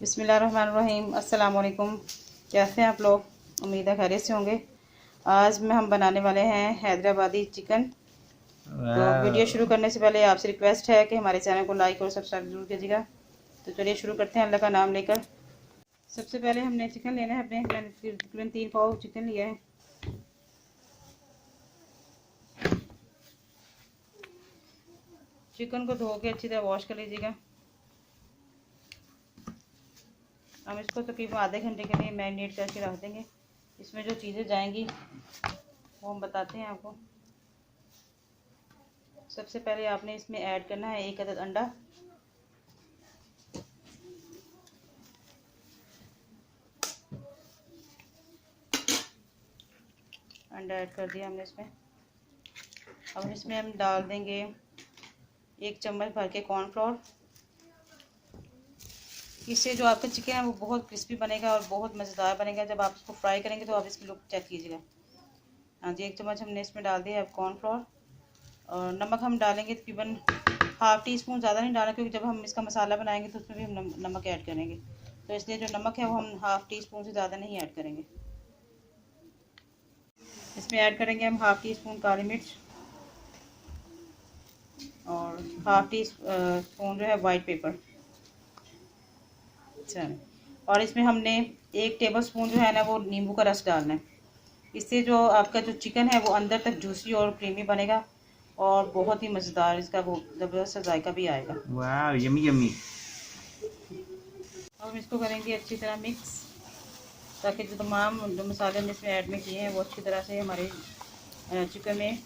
बिस्मिल्लाहिर्रहमानिर्रहीम। अस्सलाम वालेकुम। कैसे हैं आप लोग? उम्मीद है खैरियत से होंगे। आज हम बनाने वाले हैं हैदराबादी चिकन। तो वीडियो शुरू करने से पहले आपसे रिक्वेस्ट है कि हमारे चैनल को लाइक और सब्सक्राइब जरूर कीजिएगा। तो चलिए शुरू करते हैं अल्लाह का नाम लेकर। सबसे पहले हमने चिकन लेना है अपने। मैंने तकरीबन 3 पाव चिकन लिया है। चिकन को धो के अच्छी तरह वॉश कर लीजिएगा। हम इसको तकरीबन आधे घंटे के लिए मैरिनेट करके रख देंगे। इसमें जो चीज़ें जाएंगी वो हम बताते हैं आपको। सबसे पहले आपने इसमें ऐड करना है 1 अदद अंडा। अंडा ऐड कर दिया हमने इसमें। अब इसमें हम डाल देंगे 1 चम्मच भर के कॉर्नफ्लोर। इससे जो आपका चिकन है वो बहुत क्रिस्पी बनेगा और बहुत मज़ेदार बनेगा। जब आप इसको फ्राई करेंगे तो आप इसकी लुक चेक कीजिएगा। हाँ जी, 1 चम्मच हमने इसमें डाल दिया है कॉर्नफ्लोर। और नमक हम डालेंगे तकरीबन ½ टी स्पून, ज़्यादा नहीं डाला क्योंकि जब हम इसका मसाला बनाएंगे तो उसमें भी हम नमक ऐड करेंगे। तो इसलिए जो नमक है वो हम ½ टी स्पून से ज़्यादा नहीं ऐड करेंगे। इसमें ऐड करेंगे हम ½ टी स्पून काली मिर्च और ½ टी स्पून जो है वाइट पेपर। अच्छा, और इसमें हमने 1 टेबल स्पून जो है ना वो नींबू का रस डालना है। इससे जो आपका जो चिकन है वो अंदर तक जूसी और क्रीमी बनेगा और बहुत ही मज़ेदार इसका वो ज़बरदस्त जायका भी आएगा। वाह, यम्मी यम्मी। अब हम इसको करेंगे अच्छी तरह मिक्स, ताकि जो तमाम जो मसाले हमने इसमें ऐड में किए हैं वो अच्छी तरह से हमारे चिकन में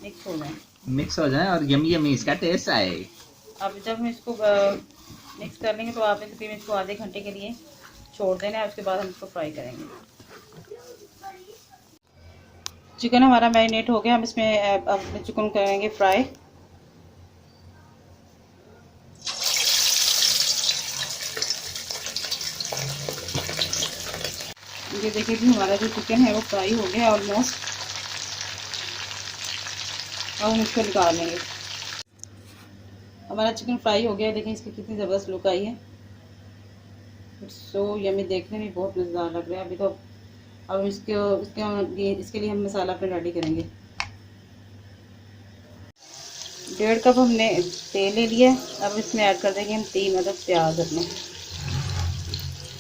मिक्स हो जाए। मिक्स हो जाए और यम्मी यम्मी इसका टेस्ट आए। अब जब हम इसको मिक्स कर लेंगे तो आपने तकरीबन इसको आधे घंटे के लिए छोड़ देना है। उसके बाद हम इसको फ्राई करेंगे। चिकन हमारा मैरिनेट हो गया। हम इसमें अब चिकन करेंगे फ्राई। ये देखिए कि हमारा जो चिकन है वो फ्राई हो गया ऑलमोस्ट। अब हम इसको निकाल लेंगे। हमारा चिकन फ्राई हो गया। देखें इसकी कितनी ज़बरदस्त लुक आई है। सो यम्मी, देखने में बहुत मज़ेदार लग रहा है अभी तो। अब इसके लिए हम मसाला अपने रेडी करेंगे। 1.5 कप हमने तेल ले लिया। अब इसमें ऐड कर देंगे हम 3 अदद प्याज अपने।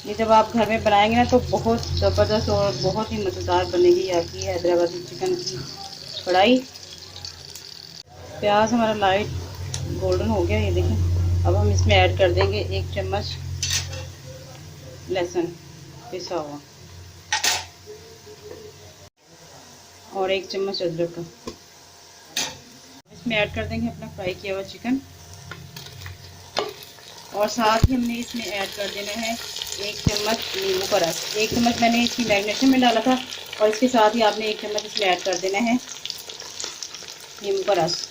ये जब आप घर में बनाएंगे ना तो बहुत ज़बरदस्त और बहुत ही मज़ेदार बनेगी आपकी हैदराबादी चिकन की कढ़ाई। प्याज हमारा लाइट गोल्डन हो गया, ये देखें। अब हम इसमें ऐड कर देंगे 1 चम्मच लहसुन पिसा हुआ और 1 चम्मच अदरक का। इसमें ऐड कर देंगे अपना फ्राई किया हुआ चिकन। और साथ ही हमने इसमें ऐड कर देना है 1 चम्मच नींबू का रस। 1 चम्मच मैंने इसकी मैरिनेशन में डाला था और इसके साथ ही आपने 1 चम्मच इसमें ऐड कर देना है नींबू का रस।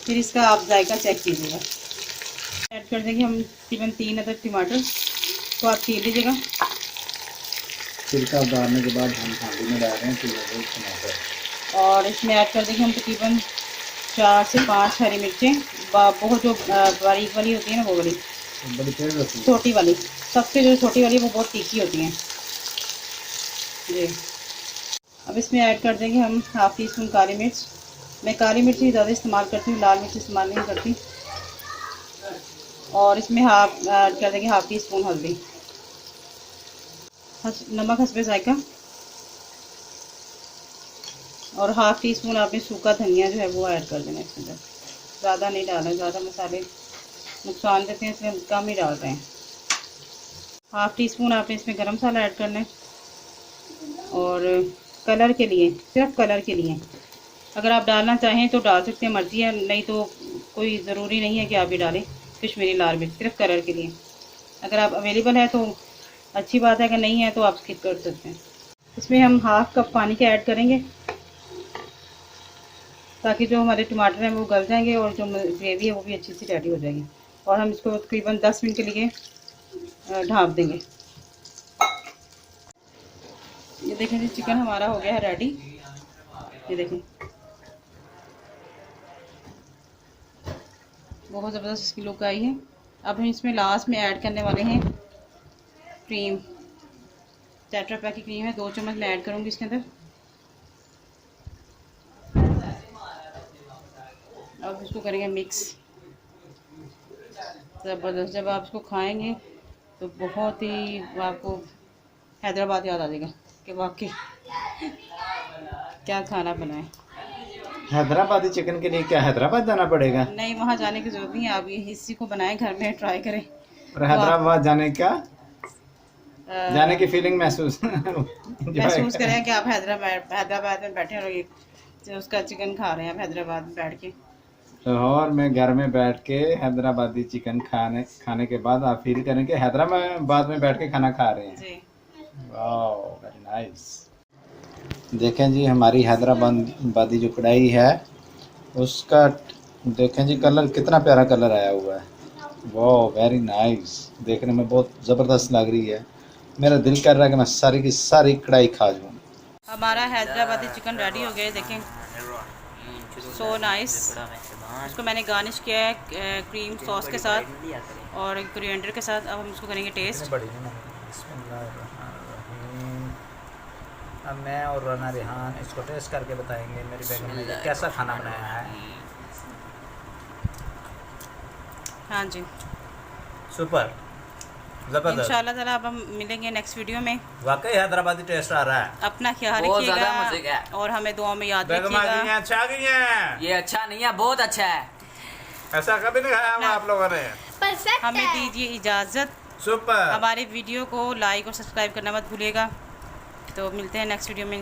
फिर इसका आप जायका चेक कीजिएगा। ऐड कर देंगे हम तकरीबन 3 अदद टमाटर को आप छील लीजिएगा। छिलका उतारने के बाद हम हांडी में डाल रहे हैं टमाटर। और इसमें ऐड कर देंगे हम तकरीबन 4 से 5 हरी मिर्चें। बहुत जो बारीक वाली होती है ना वो वाली, बड़ी तेज होती है। छोटी वाली, सबसे जो छोटी वाली वो बहुत तीखी होती हैं जी। अब इसमें ऐड कर देंगे हम ½ टी स्पून काली मिर्च। मैं काली मिर्च ही ज़्यादा इस्तेमाल करती हूँ, लाल मिर्च इस्तेमाल नहीं करती। और इसमें ऐड कर देंगे ½ टी स्पून हल्दी। नमक हस्बे जायका। और ½ टी स्पून आपने सूखा धनिया जो है वो ऐड कर देना इसके अंदर। ज़्यादा नहीं डालना, ज़्यादा मसाले नुकसान देते हैं इसलिए हम कम ही डाल रहे हैं। ½ टी स्पून आपने इसमें गरम मसाला ऐड करना है। और कलर के लिए, सिर्फ कलर के लिए, अगर आप डालना चाहें तो डाल सकते हैं, मर्ज़ी है, नहीं तो कोई ज़रूरी नहीं है कि आप भी डालें। कश्मीरी लाल मिर्च सिर्फ कलर के लिए। अगर आप अवेलेबल है तो अच्छी बात है, अगर नहीं है तो आप स्किप कर सकते हैं। इसमें हम ½ कप पानी का ऐड करेंगे ताकि जो हमारे टमाटर हैं वो गल जाएंगे और जो ग्रेवी है वो भी अच्छी सी रेडी हो जाएगी। और हम इसको तकरीबन 10 मिनट के लिए ढाँप देंगे। ये देखें जी, चिकन हमारा हो गया है रेडी। ये देखें बहुत ज़बरदस्त इसकी लुक आई है। अब हम इसमें लास्ट में ऐड करने वाले हैं क्रीम। टेट्रा पैक की क्रीम है, 2 चम्मच मैं ऐड करूँगी इसके अंदर। अब इसको करेंगे मिक्स ज़बरदस्त। जब आप इसको खाएंगे तो बहुत ही आपको हैदराबाद याद आ जाएगा कि वाकई क्या खाना बनाए। हैदराबादी चिकन के लिए क्या हैदराबाद जाना पड़ेगा? नहीं, वहाँ जाने की ज़रूरत नहीं है, आप इसी को बनाएं, घर में ट्राई करें। और हैदराबाद जाने का जाने की फीलिंग महसूस करें कि आप हैदराबाद में बैठे और ये उसका चिकन खा रहे हैं आप हैदराबाद में बैठ के। लाहौर में घर में बैठ के हैदराबादी चिकन खाने के बाद आप फील करें कि हैदराबाद में बैठ के खाना खा रहे हैं जी। वाह, वेरी नाइस। देखें जी, हमारी हैदराबादी जो कढ़ाई है उसका देखें जी कलर कितना प्यारा कलर आया हुआ है। वाह, वेरी नाइस, देखने में बहुत ज़बरदस्त लग रही है। मेरा दिल कर रहा है कि मैं सारी की सारी कढ़ाई खा जाऊँ। हमारा हैदराबादी चिकन रेडी हो गया, देखें सो नाइस। उसको मैंने गार्निश किया है क्रीम सॉस के साथ और कोरिएंडर के साथ। अब हम उसको करेंगे टेस्ट। अब मैं और राना रिहान इसको टेस्ट करके बताएंगे मेरी बेगम ने कैसा खाना बनाया है। हाँ जी, सुपर, जबरदस्त। इंशाल्लाह ताला अब हम मिलेंगे नेक्स्ट वीडियो में। वाकई हैदराबादी टेस्ट आ रहा है। अपना ख्याल रखिएगा और हमें दुआ में याद रखिएगा। अच्छा आ गई है। ये अच्छा नहीं है, बहुत अच्छा है। ऐसा कभी नहीं खाया हुआ आप लोगों ने। हमें दीजिए इजाज़त। सुपर। हमारे वीडियो को लाइक और सब्सक्राइब करना मत भूलिएगा। तो मिलते हैं नेक्स्ट वीडियो में।